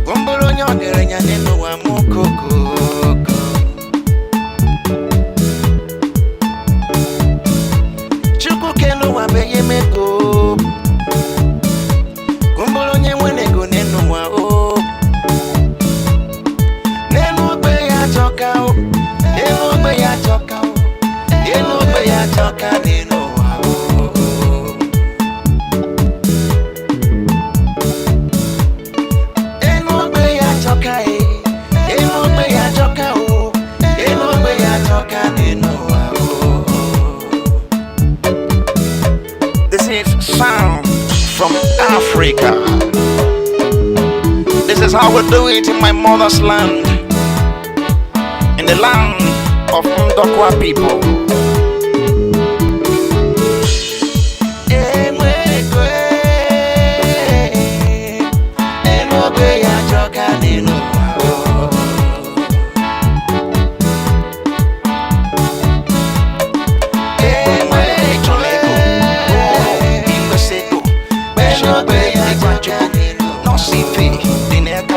Gumbolonyo derenya neno wa mukoko. Chuku kelo wa beye meko. Gumbolonye mwenego neno wa o. Neno be ya choka o. Neno be ya choka o. Neno be ya choka neno wa o. This is sound from Africa. This is how we do it in my mother's land, in the land of Ndokwa people. No